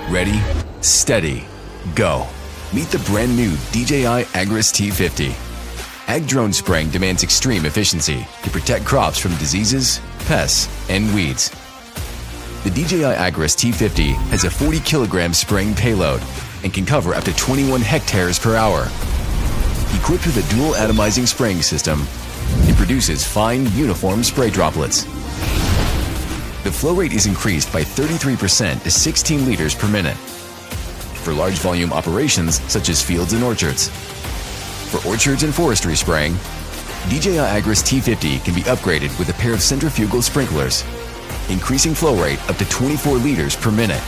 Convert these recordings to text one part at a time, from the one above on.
Ready, steady, go. Meet the brand new DJI Agras T50. Ag drone spraying demands extreme efficiency to protect crops from diseases, pests, and weeds. The DJI Agras T50 has a 40 kilogram spraying payload and can cover up to 21 hectares per hour. Equipped with a dual atomizing spraying system, it produces fine, uniform spray droplets. The flow rate is increased by 33% to 16 liters per minute. For large volume operations such as fields and orchards. For orchards and forestry spraying, DJI Agras T50 can be upgraded with a pair of centrifugal sprinklers, increasing flow rate up to 24 liters per minute,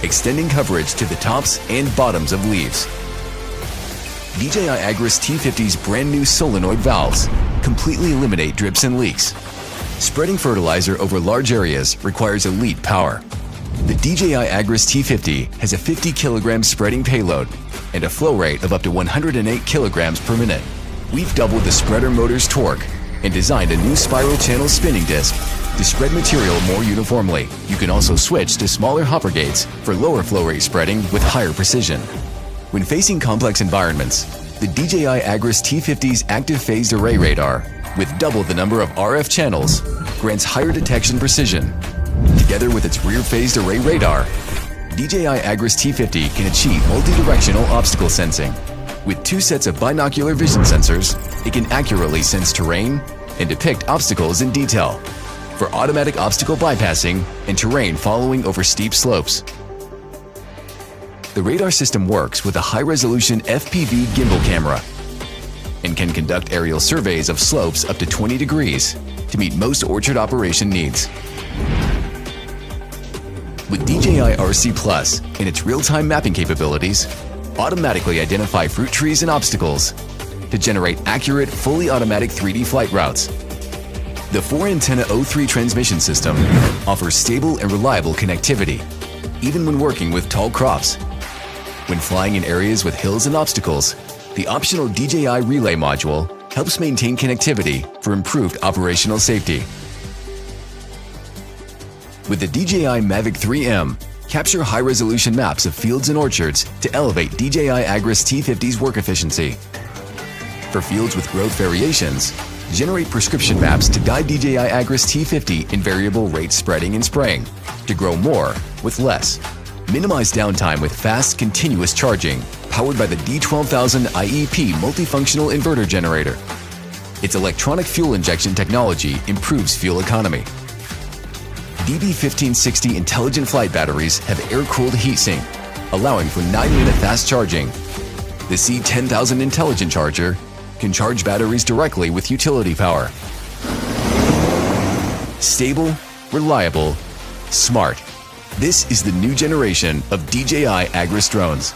extending coverage to the tops and bottoms of leaves. DJI Agras T50's brand new solenoid valves completely eliminate drips and leaks. Spreading fertilizer over large areas requires elite power. The DJI Agras T50 has a 50 kilogram spreading payload and a flow rate of up to 108 kilograms per minute. We've doubled the spreader motor's torque and designed a new spiral channel spinning disc to spread material more uniformly. You can also switch to smaller hopper gates for lower flow rate spreading with higher precision. When facing complex environments, the DJI Agras T50's active phased array radar, with double the number of RF channels, grants higher detection precision. Together with its rear phased array radar, DJI Agras T50 can achieve multi-directional obstacle sensing. With 2 sets of binocular vision sensors, it can accurately sense terrain and depict obstacles in detail for automatic obstacle bypassing and terrain following over steep slopes. The radar system works with a high-resolution FPV gimbal camera and can conduct aerial surveys of slopes up to 20 degrees to meet most orchard operation needs. With DJI RC Plus and its real-time mapping capabilities, automatically identify fruit trees and obstacles to generate accurate, fully automatic 3D flight routes. The 4-antenna O3 transmission system offers stable and reliable connectivity, even when working with tall crops. When flying in areas with hills and obstacles, the optional DJI Relay module helps maintain connectivity for improved operational safety. With the DJI Mavic 3M, capture high-resolution maps of fields and orchards to elevate DJI Agras T50's work efficiency. For fields with growth variations, generate prescription maps to guide DJI Agras T50 in variable rate spreading and spraying to grow more with less. Minimize downtime with fast, continuous charging powered by the D12000 IEP multifunctional inverter generator. Its electronic fuel injection technology improves fuel economy. DB1560 intelligent flight batteries have air-cooled heatsink, allowing for 9-minute fast charging. The C10000 intelligent charger can charge batteries directly with utility power. Stable, reliable, smart. This is the new generation of DJI Agras drones.